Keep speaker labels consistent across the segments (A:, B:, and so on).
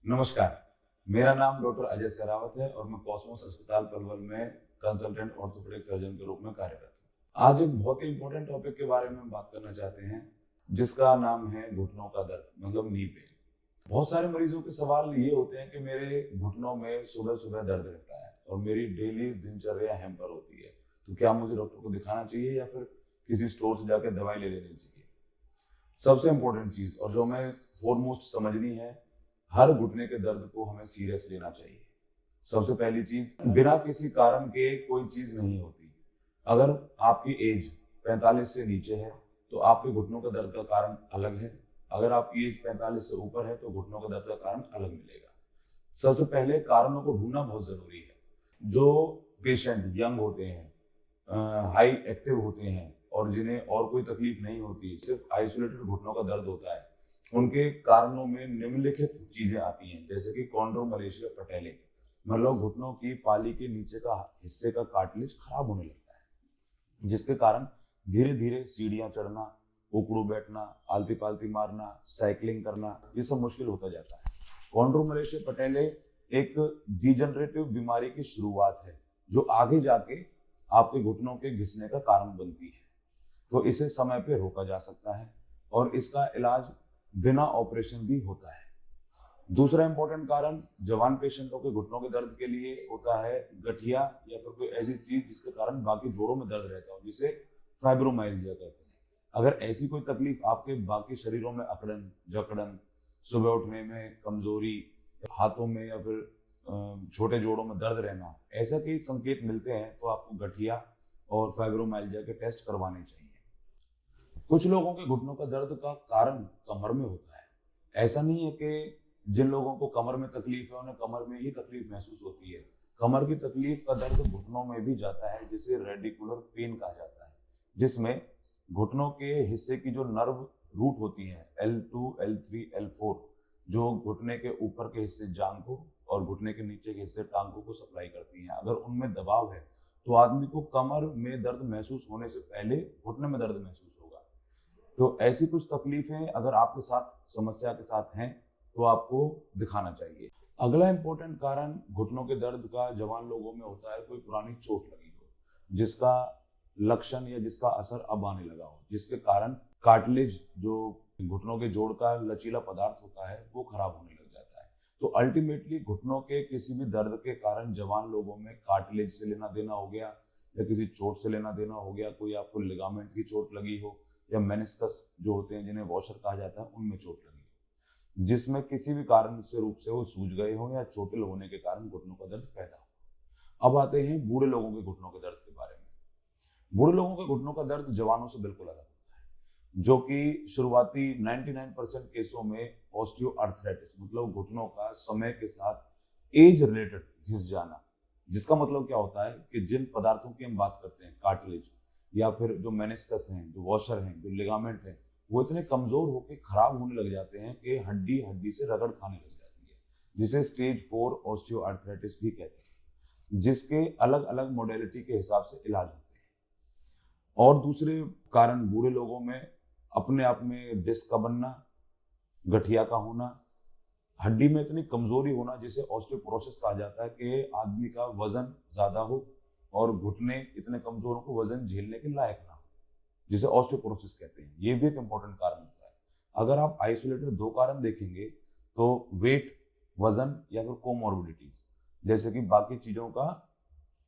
A: नमस्कार, मेरा नाम डॉक्टर अजय सहरावत है और मैं कॉस्मोस अस्पताल पलवल में कंसल्टेंट ऑर्थोपेडिक सर्जन के रूप में कार्यरत हूँ। आज एक बहुत ही इंपॉर्टेंट टॉपिक के बारे में बात करना चाहते हैं, जिसका नाम है घुटनों का दर्द, मतलब नी पेन। बहुत सारे मरीजों के सवाल ये होते हैं कि मेरे घुटनों में सुबह सुबह दर्द रहता है और मेरी डेली दिनचर्या हैम्पर होती है, तो क्या मुझे डॉक्टर को दिखाना चाहिए या फिर किसी स्टोर से जाकर दवाई ले लेनी चाहिए। सबसे इंपॉर्टेंट चीज और जो हमें फोरमोस्ट समझनी है, हर घुटने के दर्द को हमें सीरियस लेना चाहिए। सबसे पहली चीज, बिना किसी कारण के कोई चीज नहीं होती। अगर आपकी एज 45 से नीचे है तो आपके घुटनों का दर्द का कारण अलग है। अगर आपकी एज 45 से ऊपर है तो घुटनों का दर्द का कारण अलग मिलेगा। सबसे पहले कारणों को ढूंढना बहुत जरूरी है। जो पेशेंट यंग होते हैं, हाई एक्टिव होते हैं और जिन्हें और कोई तकलीफ नहीं होती, सिर्फ आइसोलेटेड घुटनों का दर्द होता है, उनके कारणों में निम्नलिखित चीजें आती हैं, जैसे कि कॉन्ड्रोमलेशिया पटेले, मतलब घुटनों की पाली के नीचे का हिस्से का कार्टिलेज खराब होने लगता है, जिसके कारण धीरे धीरे सीढ़ियां चढ़ना, उकड़ू बैठना, आलती पालती मारना, साइकिलिंग करना, ये सब मुश्किल होता जाता है। कॉन्ड्रोमलेशिया पटेले एक डिजनरेटिव बीमारी की शुरुआत है जो आगे जाके आपके घुटनों के घिसने का कारण बनती है। तो इसे समय पे रोका जा सकता है और इसका इलाज बिना ऑपरेशन भी होता है। दूसरा इंपॉर्टेंट कारण जवान पेशेंटों के घुटनों के दर्द के लिए होता है गठिया या फिर कोई ऐसी चीज जिसके कारण बाकी जोड़ों में दर्द रहता हो, जिसे फाइब्रोमाइल्जिया कहते हैं। अगर ऐसी कोई तकलीफ आपके बाकी शरीरों में अकड़न, जकड़न, सुबह उठने में कमजोरी, हाथों में या फिर छोटे जोड़ों में दर्द रहना, ऐसा कई संकेत मिलते हैं तो आपको गठिया और फाइब्रोमाइल्जिया के टेस्ट करवाने चाहिए। कुछ लोगों के घुटनों का दर्द का कारण कमर में होता है। ऐसा नहीं है कि जिन लोगों को कमर में तकलीफ है उन्हें कमर में ही तकलीफ महसूस होती है। कमर की तकलीफ का दर्द घुटनों में भी जाता है, जिसे रेडिकुलर पेन कहा जाता है, जिसमें घुटनों के हिस्से की जो नर्व रूट होती है L2, L3, L4, जो घुटने के ऊपर के हिस्से जांघ को और घुटने के नीचे के हिस्से टांगों को सप्लाई करती हैं, अगर उनमें दबाव है तो आदमी को कमर में दर्द महसूस होने से पहले घुटने में दर्द महसूस होगा। तो ऐसी कुछ तकलीफें अगर आपके साथ समस्या के साथ हैं तो आपको दिखाना चाहिए। अगला इंपॉर्टेंट कारण घुटनों के दर्द का जवान लोगों में होता है कोई पुरानी चोट लगी हो, जिसका लक्षण या जिसका असर अब आने लगा हो, जिसके कारण कार्टिलेज, जो घुटनों के जोड़ का लचीला पदार्थ होता है, वो खराब होने लग जाता है। तो अल्टीमेटली घुटनों के किसी भी दर्द के कारण जवान लोगों में कार्टिलेज से लेना देना हो गया या किसी चोट से लेना देना हो गया, कोई आपको लिगामेंट की चोट लगी हो या मेनिस्कस जो होते हैं जिन्हें वॉशर कहा जाता है, उनमें चोट लगी हो, जिसमें किसी भी कारण से रूप से वो सूज गए हो या चोटिल होने के कारण घुटनों का दर्द पैदा हो। अब आते हैं बूढ़े लोगों के घुटनों के दर्द के बारे में। बूढ़े लोगों के घुटनों का दर्द जवानों से बिल्कुल अलग होता है, जो कि शुरुआती 99% केसों में ऑस्टियोआर्थराइटिस, मतलब घुटनों का समय के साथ एज रिलेटेड घिस जाना, जिसका मतलब क्या होता है कि जिन पदार्थों की हम बात करते हैं, कार्टिलेज या फिर जो मेनिस्कस हैं, जो वॉशर हैं, जो लिगामेंट हैं, वो इतने कमजोर होकर खराब होने लग जाते हैं कि हड्डी हड्डी से रगड़ खाने लग जाती है, जिसे स्टेज 4 ऑस्टियोआर्थराइटिस भी कहते हैं, जिसके अलग अलग मोडेलिटी के हिसाब से इलाज होते हैं। और दूसरे कारण बूढ़े लोगों में अपने आप में डिस्क का बनना, गठिया का होना, हड्डी में इतनी कमजोरी होना जिसे ऑस्टियोपोरोसिस कहा जाता है कि आदमी का वजन ज्यादा हो और घुटने इतने कमजोर हो कि वजन झेलने के लायक ना हो, जिसे ऑस्टियोपोरोसिस कहते हैं। ये भी एक इंपॉर्टेंट कारण होता है। अगर आप आइसोलेटेड दो कारण देखेंगे तो वेट, वजन या फिर कोमॉर्बिडिटीज, जैसे कि बाकी चीजों का,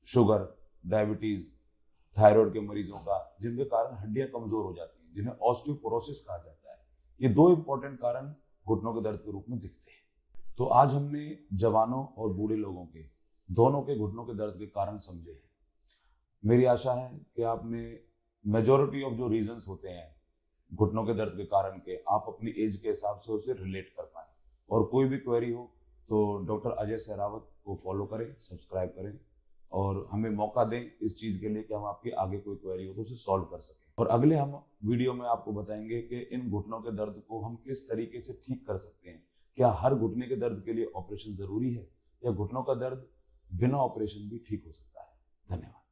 A: शुगर, डायबिटीज, थायराइड के मरीजों का, जिनके कारण हड्डियां कमजोर हो जाती हैं, जिन्हें ऑस्टियोपोरोसिस कहा जाता है। ये दो इंपॉर्टेंट कारण घुटनों के दर्द के रूप में दिखते हैं। तो आज हमने जवानों और बूढ़े लोगों के दोनों के घुटनों के दर्द के कारण समझे हैं। मेरी आशा है कि आपने मेजॉरिटी ऑफ जो रीजंस होते हैं घुटनों के दर्द के कारण के, आप अपनी एज के हिसाब से उसे रिलेट कर पाए। और कोई भी क्वेरी हो तो डॉक्टर अजय सहरावत को फॉलो करें, सब्सक्राइब करें और हमें मौका दें इस चीज़ के लिए कि हम आपके आगे कोई क्वेरी हो तो उसे सॉल्व कर सकें। और अगले हम वीडियो में आपको बताएंगे कि इन घुटनों के दर्द को हम किस तरीके से ठीक कर सकते हैं। क्या हर घुटने के दर्द के लिए ऑपरेशन जरूरी है या घुटनों का दर्द बिना ऑपरेशन भी ठीक हो सकता है। धन्यवाद।